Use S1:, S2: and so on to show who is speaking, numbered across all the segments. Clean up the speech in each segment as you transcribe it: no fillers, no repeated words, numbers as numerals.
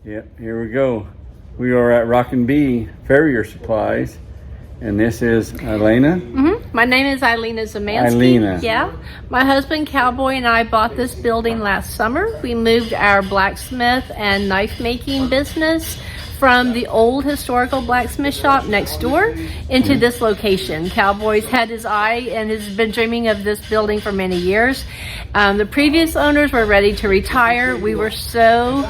S1: Yep, here we go. We are at Rockin' Bee Farrier Supplies, and this is llena.
S2: My name is Szmanski.
S1: llena.
S2: Yeah. My husband Cowboy and I bought this building last summer. We moved our blacksmith and knife making business from the old historical blacksmith shop next door into this location. Cowboy's had his eye and has been dreaming of this building for many years. The previous owners were ready to retire. We were so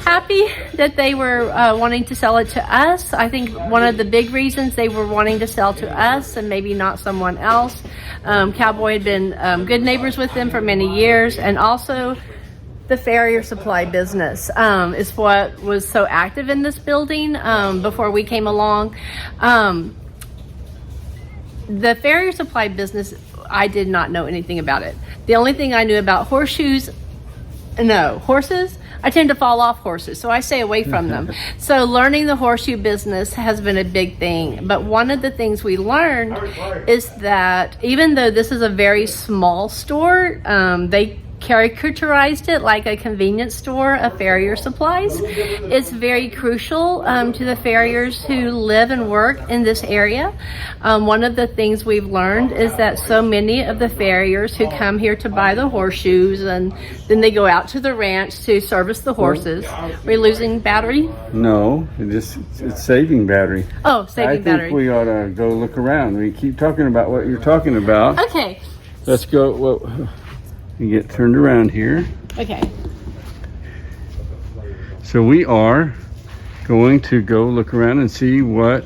S2: happy that they were wanting to sell it to us. I think one of the big reasons they were wanting to sell to us and maybe not someone else, Cowboy had been good neighbors with them for many years, and also the farrier supply business is what was so active in this building before we came along. The farrier supply business, I did not know anything about it. The only thing I knew about horses, I tend to fall off horses, so I stay away from them. So learning the horseshoe business has been a big thing. But one of the things we learned is that even though this is a very small store, they caricaturized it like a convenience store of farrier supplies. It's very crucial to the farriers who live and work in this area. One of the things we've learned is that so many of the farriers who come here to buy the horseshoes and then they go out to the ranch to service the horses. We're losing battery?
S1: No, it's saving battery.
S2: Oh, saving battery.
S1: I think we ought to go look around. We keep talking about what you're talking about.
S2: Okay.
S1: Let's go. Well, you get turned around here.
S2: Okay.
S1: So we are going to go look around and see what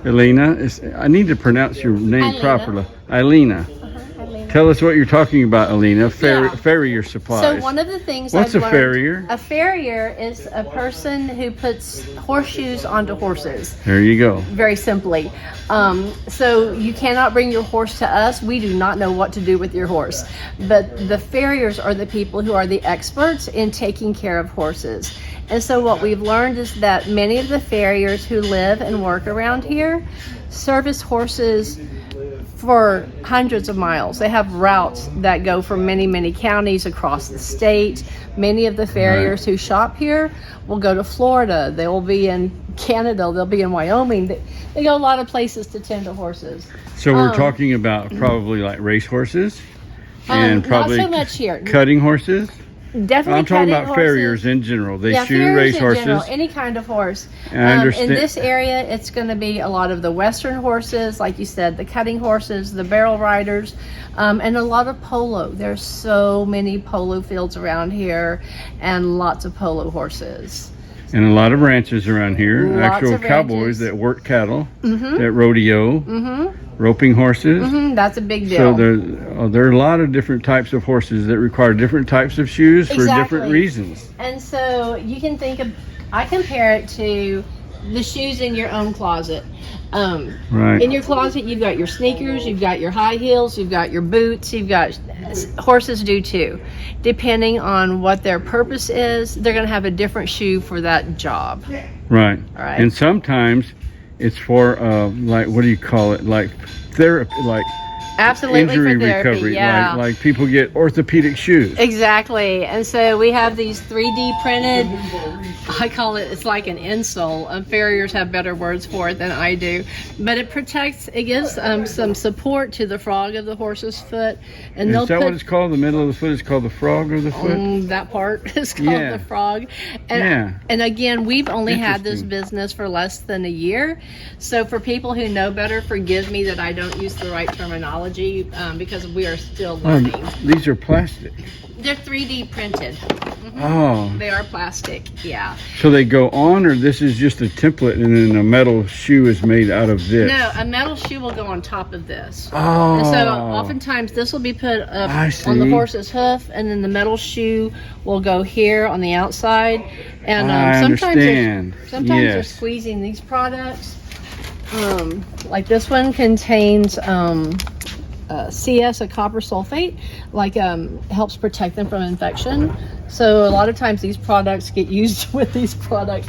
S1: llena is. I need to pronounce your name properly. llena. Tell us what you're talking about, llena. Farrier supplies.
S2: So one of the things
S1: What's
S2: I've
S1: a
S2: learned,
S1: farrier?
S2: A farrier is a person who puts horseshoes onto horses.
S1: There you go.
S2: Very simply. So you cannot bring your horse to us. We do not know what to do with your horse. But the farriers are the people who are the experts in taking care of horses. And so what we've learned is that many of the farriers who live and work around here service horses for hundreds of miles. They have routes that go from many, many counties across the state. Many of the farriers who shop here will go to Florida. They will be in Canada. They'll be in Wyoming. They go a lot of places to tend to horses.
S1: So we're talking about probably like race horses and probably
S2: not so much here.
S1: Cutting horses.
S2: Definitely.
S1: I'm talking about
S2: horses.
S1: farriers in general. They shoe
S2: farriers
S1: race
S2: in
S1: horses.
S2: General, any kind of horse.
S1: I understand.
S2: In this area, it's going to be a lot of the Western horses, like you said, the cutting horses, the barrel riders, and a lot of polo. There's so many polo fields around here, and lots of polo horses.
S1: And a lot of ranches around here.
S2: Lots
S1: Actual
S2: of
S1: cowboys
S2: ranches.
S1: that work cattle, that rodeo, roping horses.
S2: That's a big deal.
S1: So there are a lot of different types of horses that require different types of shoes for different reasons.
S2: And so you can think of, I compare it to the shoes in your own closet.
S1: Right.
S2: In your closet, you've got your sneakers, you've got your high heels, you've got your boots, you've got, horses do too. Depending on what their purpose is, they're going to have a different shoe for that job.
S1: Right.
S2: All right.
S1: And sometimes it's for like, what do you call it? Like therapy, like
S2: Absolutely,
S1: injury
S2: for therapy,
S1: recovery.
S2: yeah.
S1: Like people get orthopedic shoes.
S2: Exactly. And so we have these 3D printed, I call it, it's like an insole. Farriers have better words for it than I do. But it protects, it gives some support to the frog of the horse's foot. And
S1: Is that what it's called? The middle of the foot is called the frog of the foot?
S2: That part is called the frog. And, and again, we've only had this business for less than a year. So for people who know better, forgive me that I don't use the right terminology because we are still learning.
S1: These are plastic.
S2: They're 3D printed.
S1: Oh.
S2: They are plastic, yeah.
S1: So they go on, or this is just a template and then a metal shoe is made out of this?
S2: No, a metal shoe will go on top of this.
S1: Oh.
S2: And so oftentimes this will be put up on the horse's hoof, and then the metal shoe will go here on the outside. And sometimes they're squeezing these products. Like this one contains CS, a copper sulfate, helps protect them from infection. So a lot of times these products get used with these products.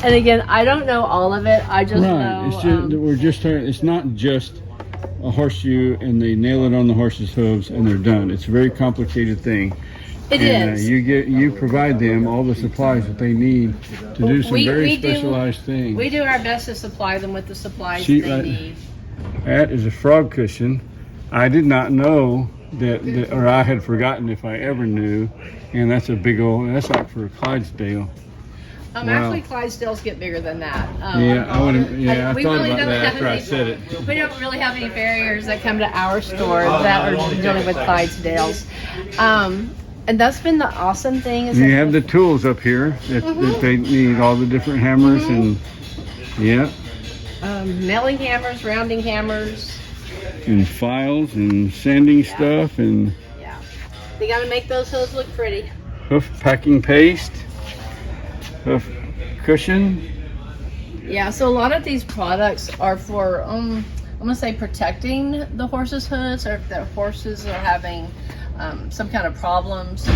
S2: And again, I don't know all of it. I just know.
S1: It's not just a horseshoe and they nail it on the horse's hooves and they're done. It's a very complicated thing.
S2: It
S1: and,
S2: is.
S1: You provide them all the supplies that they need to do some very specialized things.
S2: We do our best to supply them with the supplies
S1: See,
S2: they need.
S1: That is a frog cushion. I did not know that, or I had forgotten if I ever knew. And that's a big old. That's like for a Clydesdale. Wow.
S2: Actually, Clydesdales get bigger than that.
S1: I
S2: we
S1: thought
S2: really
S1: about
S2: don't
S1: that
S2: have
S1: after I
S2: any,
S1: said it.
S2: We don't really have any farriers that come to our store that are dealing with Clydesdales. And that's been the awesome thing. Is
S1: You have the tools up here that they need, all the different hammers and
S2: nailing hammers, rounding hammers,
S1: and files and sanding stuff and
S2: they got to make those hooves look pretty.
S1: hoof packing paste, hoof cushion.
S2: Yeah, so a lot of these products are for I'm gonna say protecting the horse's hooves, or if the horses are having some kind of problems,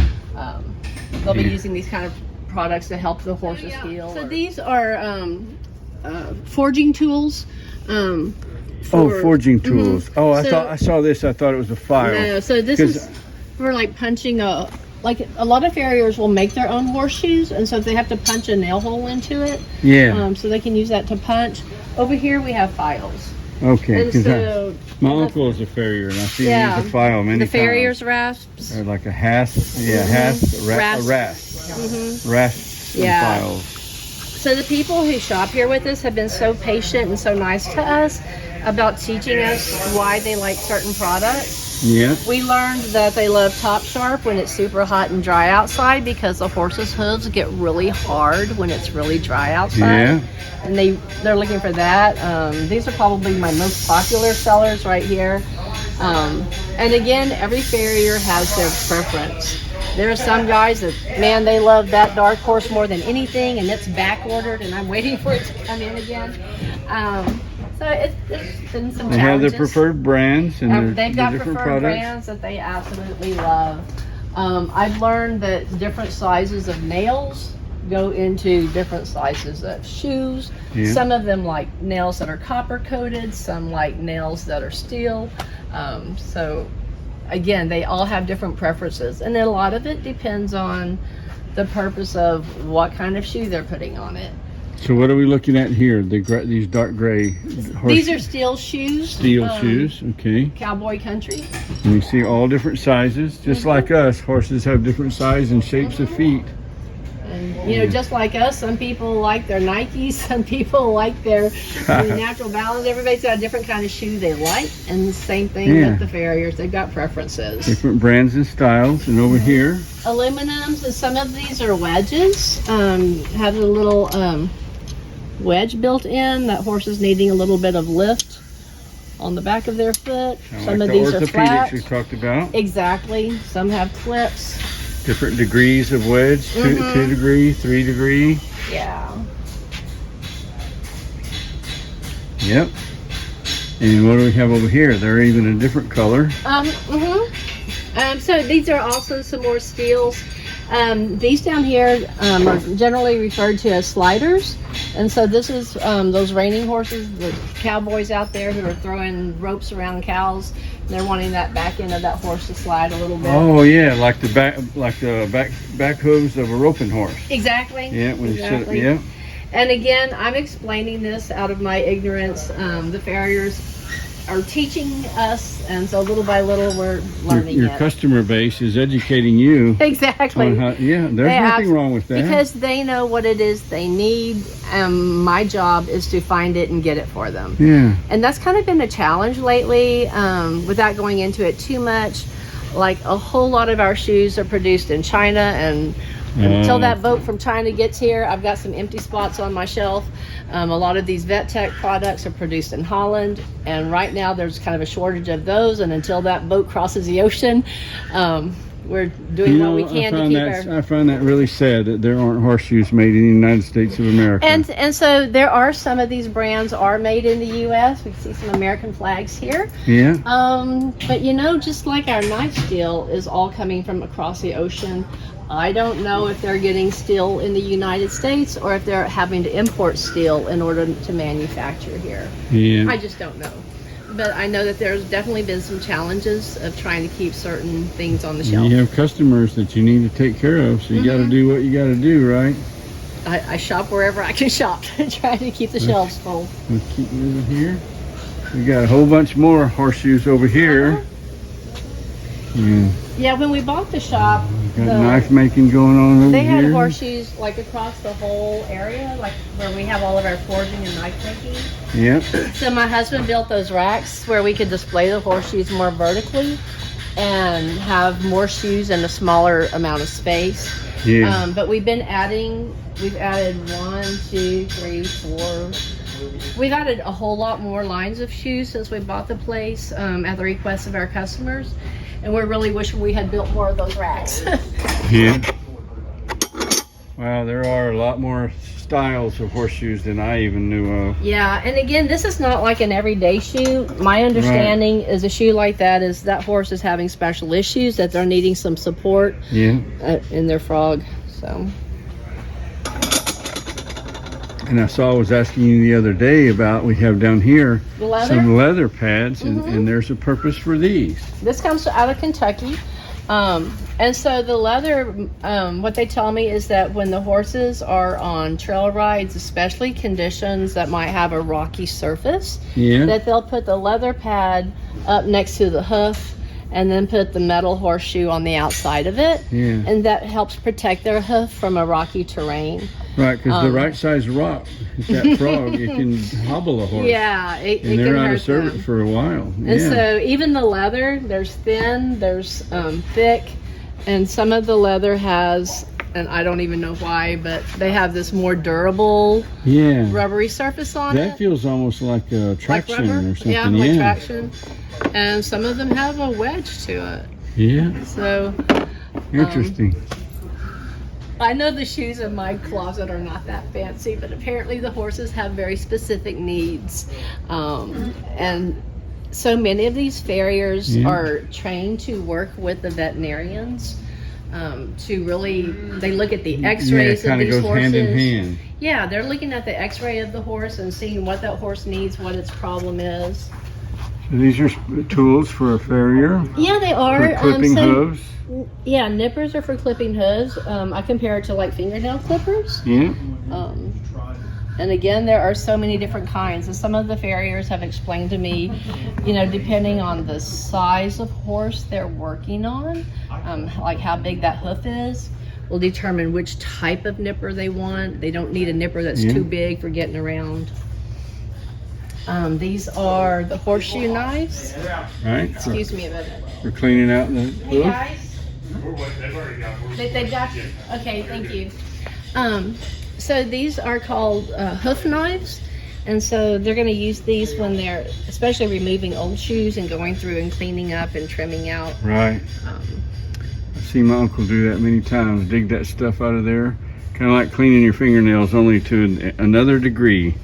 S2: they'll be using these kind of products to help the horses heal. So these are forging tools.
S1: Forging tools. Oh, I saw this. I thought it was a file.
S2: No, so this is for like punching like a lot of farriers will make their own horseshoes, and so they have to punch a nail hole into it.
S1: Yeah.
S2: So they can use that to punch. Over here we have files.
S1: Okay.
S2: And so
S1: my uncle is a farrier, and I see him use a file many times.
S2: The farrier's rasps.
S1: Or like a hasp. Yeah, hasp. Rasps and files.
S2: So the people who shop here with us have been so patient and so nice to us about teaching us why they like certain products.
S1: Yeah.
S2: We learned that they love Top Sharp when it's super hot and dry outside, because the horse's hooves get really hard when it's really dry outside.
S1: Yeah.
S2: And they're looking for that. These are probably my most popular sellers right here. And again, every farrier has their preference. There are some guys that, man, they love that dark horse more than anything, and it's back ordered, and I'm waiting for it to come in again. So it's been some challenges.
S1: They have their preferred brands, and
S2: they've got
S1: different
S2: preferred
S1: products.
S2: brands that they absolutely love. I've learned that different sizes of nails go into different sizes of shoes.
S1: Yeah.
S2: Some of them like nails that are copper coated, some like nails that are steel. So again, they all have different preferences, and then a lot of it depends on the purpose of what kind of shoe they're putting on it.
S1: So what are we looking at here? These dark gray
S2: These are steel shoes.
S1: Steel shoes, okay.
S2: Cowboy country.
S1: And you see all different sizes. Just like us, horses have different sizes and shapes of feet.
S2: And, you know, just like us, some people like their Nikes, some people like their natural balance. Everybody's got a different kind of shoe they like, and the same thing with the farriers. They've got preferences.
S1: Different brands and styles. And over here,
S2: aluminums, and some of these are wedges. Have a little wedge built in that horses needing a little bit of lift on the back of their foot. Some
S1: like
S2: of these are flat.
S1: We talked about.
S2: Exactly. Some have clips.
S1: Different degrees of wedge, 2 degree, 3 degree.
S2: Yeah.
S1: Yep. And what do we have over here? They're even a different color.
S2: So these are also some more steels. These down here are generally referred to as sliders. And so this is those reining horses, the cowboys out there who are throwing ropes around cows. They're wanting that back end of that horse to slide a little bit.
S1: Oh yeah, like the back hooves of a roping horse.
S2: Exactly.
S1: Yeah,
S2: exactly.
S1: Yeah.
S2: And again, I'm explaining this out of my ignorance. The farriers are teaching us, and so little by little we're learning.
S1: Your customer base is educating you.
S2: Exactly.
S1: On how, there's nothing wrong with that.
S2: Because they know what it is they need, and my job is to find it and get it for them.
S1: Yeah.
S2: And that's kind of been a challenge lately, without going into it too much. Like a whole lot of our shoes are produced in China, and until that boat from China gets here, I've got some empty spots on my shelf. A lot of these Vet Tech products are produced in Holland, and right now there's kind of a shortage of those, and until that boat crosses the ocean, we're doing what we can to keep
S1: I find that really sad that there aren't horseshoes made in the United States of America.
S2: And so there are some of these brands are made in the U.S. We can see some American flags here.
S1: Yeah.
S2: But you know, just like our knife steel is all coming from across the ocean, I don't know if they're getting steel in the United States or if they're having to import steel in order to manufacture here.
S1: Yeah.
S2: I just don't know. but I know that there's definitely been some challenges of trying to keep certain things on the shelf.
S1: You have customers that you need to take care of, so you got to do what you got to do, right?
S2: I shop wherever I can shop, trying to keep the shelves full.
S1: Let's keep moving here. We got a whole bunch more horseshoes over here.
S2: Yeah, when we bought the shop,
S1: Got knife making going on over
S2: they
S1: here.
S2: had horseshoes like across the whole area, like where we have all of our forging and knife making.
S1: Yep.
S2: So my husband built those racks where we could display the horseshoes more vertically and have more shoes in a smaller amount of space.
S1: Yeah.
S2: But we've added 1, 2, 3, 4. We've added a whole lot more lines of shoes since we bought the place at the request of our customers. And we're really wishing we had built more of those racks.
S1: Yeah. Wow, there are a lot more styles of horseshoes than I even knew of.
S2: Yeah, and again, this is not like an everyday shoe. My understanding is a shoe like that is that horse is having special issues, that they're needing some support in their frog. So.
S1: And I was asking you the other day about, we have down here some leather pads, and there's a purpose for these.
S2: This comes out of Kentucky. And so the leather, what they tell me is that when the horses are on trail rides, especially conditions that might have a rocky surface, that they'll put the leather pad up next to the hoof and then put the metal horseshoe on the outside of it. And that helps protect their hoof from a rocky terrain.
S1: Right, because the right size rock, that frog, it can hobble a horse.
S2: Yeah, it
S1: and they're out of service for a while.
S2: And so even the leather, there's thin, there's thick, and some of the leather has, and I don't even know why, but they have this more durable, rubbery surface on it.
S1: That feels almost like a traction or something.
S2: Yeah, like traction. And some of them have a wedge to it.
S1: Yeah.
S2: So
S1: interesting.
S2: I know the shoes in my closet are not that fancy, but apparently the horses have very specific needs. And so many of these farriers are trained to work with the veterinarians to really, they look at the x-rays of these horses. Hand in hand. Yeah, they're looking at the x-ray of the horse and seeing what that horse needs, what its problem is.
S1: So these are tools for a farrier?
S2: Yeah, they are.
S1: For clipping hooves?
S2: Yeah, nippers are for clipping hooves. I compare it to like fingernail clippers.
S1: Yeah.
S2: And again, there are so many different kinds. And some of the farriers have explained to me, you know, depending on the size of horse they're working on, like how big that hoof is, will determine which type of nipper they want. They don't need a nipper that's too big for getting around. These are the horseshoe knives.
S1: Right.
S2: Excuse me a minute.
S1: We're cleaning out the hoof.
S2: Hey guys. They've got you. Okay, thank you. So these are called hoof knives, and so they're going to use these when they're especially removing old shoes and going through and cleaning up and trimming out.
S1: Right. I've seen my uncle do that many times, dig that stuff out of there, kind of like cleaning your fingernails, only to another degree,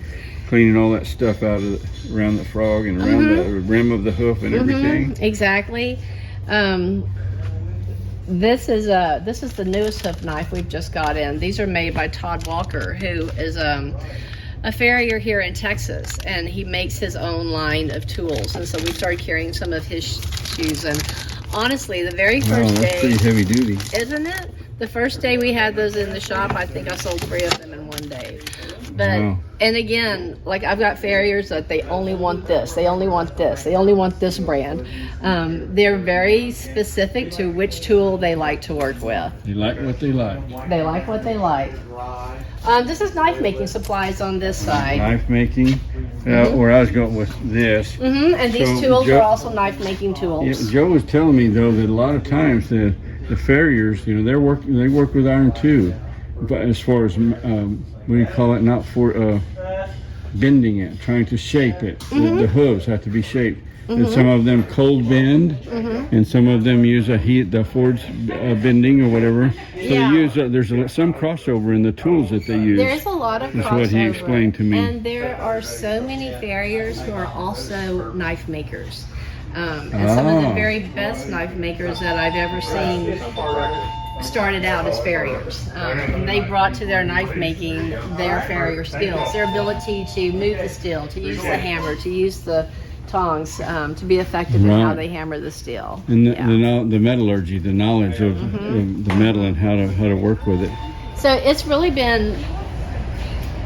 S1: cleaning all that stuff out of around the frog and around the rim of the hoof and everything.
S2: Exactly. This is the newest hoof knife we've just got in. These are made by Todd Walker, who is a farrier here in Texas, and he makes his own line of tools. And so we started carrying some of his shoes. And honestly, the very first day,
S1: that's pretty heavy duty,
S2: isn't it? The first day we had those in the shop, I think I sold 3 of them in one day. But and again, like I've got farriers that they only want this, they only want this, they only want this brand. They're very specific to which tool they like to work with.
S1: They like what they like.
S2: They like what they like. This is knife making supplies on this side.
S1: Knife making, where I was going with this.
S2: And these tools are also knife making tools.
S1: Yeah, Joe was telling me though that a lot of times the farriers, you know, they work with iron too, but as far as what do you call it? Not for bending it, trying to shape it. The hooves have to be shaped. And some of them cold bend, and some of them use the forge bending or whatever. So they use there's some crossover in the tools that they use.
S2: There's a lot of crossover.
S1: That's what he explained to me.
S2: And there are so many farriers who are also knife makers. And some of the very best knife makers that I've ever seen started out as farriers, and they brought to their knife making their farrier skills, their ability to move the steel, to use the hammer, to use the tongs to be effective in how
S1: Right.
S2: they hammer the steel.
S1: And
S2: Yeah.
S1: the metallurgy, the knowledge of the metal and how to work with it.
S2: So it's really been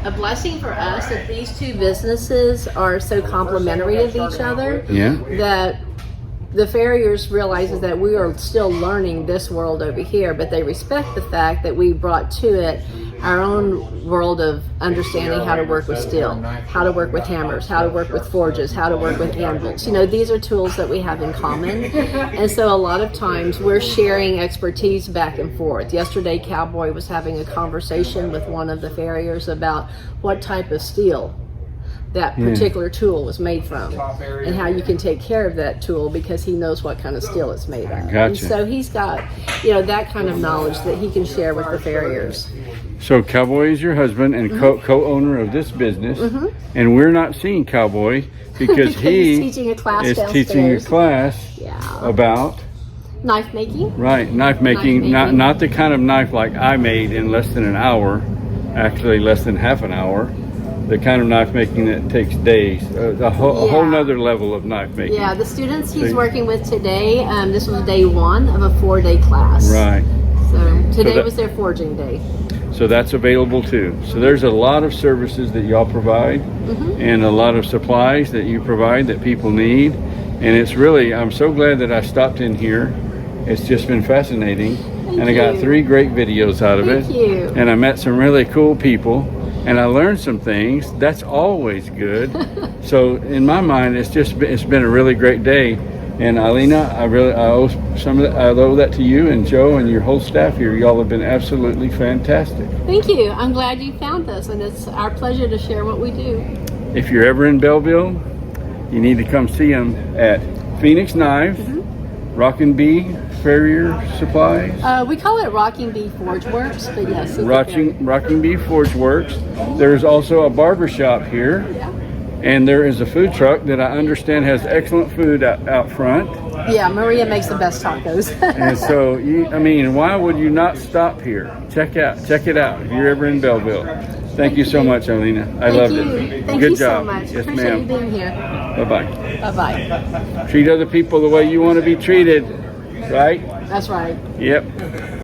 S2: a blessing for us that these two businesses are so complementary of each other.
S1: Yeah.
S2: That the farriers realizes that we are still learning this world over here, but they respect the fact that we brought to it our own world of understanding how to work with steel, how to work with hammers, how to work with forges, how to work with anvils. You know, these are tools that we have in common. And so a lot of times we're sharing expertise back and forth. Yesterday, Cowboy was having a conversation with one of the farriers about what type of steel that particular tool was made from and how you can take care of that tool because he knows what kind of steel it's made of.
S1: Gotcha.
S2: And so he's got, you know, that kind of knowledge that he can share with the farriers.
S1: So Cowboy is your husband and co-owner of this business, and we're not seeing Cowboy because
S2: He's teaching a class
S1: is
S2: downstairs.
S1: teaching a class about
S2: Knife making.
S1: knife making. Not the kind of knife like I made in less than an hour, actually less than half an hour. The kind of knife making that takes days, a whole nother level of knife making.
S2: Yeah, the students he's working with today, this was day 1 of a 4-day class.
S1: Right.
S2: So today was their forging day.
S1: So that's available too. So there's a lot of services that y'all provide and a lot of supplies that you provide that people need. And it's really, I'm so glad that I stopped in here. It's just been fascinating. And I got 3 great videos out of it.
S2: Thank you.
S1: And I met some really cool people. And I learned some things. That's always good. So in my mind, it's been a really great day. And Alina, I owe I owe that to you and Joe and your whole staff here. Y'all have been absolutely fantastic.
S2: Thank you. I'm glad you found us, and it's our pleasure to share what we do.
S1: If you're ever in Bellville, you need to come see them at Phenix Knives, Rockin' Bee Farrier Supplies.
S2: We call it Rocking Bee Forge Works, but yes.
S1: Rocking Bee Forge Works. There's also a barber shop here.
S2: Yeah.
S1: And there is a food truck that I understand has excellent food out front.
S2: Yeah, Maria makes the best tacos.
S1: And so, why would you not stop here? Check it out if you're ever in Bellville. Thank you so much, Alina. I loved it.
S2: Thank
S1: Good
S2: you
S1: job.
S2: so much.
S1: Yes,
S2: Appreciate you
S1: ma'am.
S2: being here.
S1: Bye-bye.
S2: Bye-bye.
S1: Treat other people the way you want to be treated, right?
S2: That's right.
S1: Yep.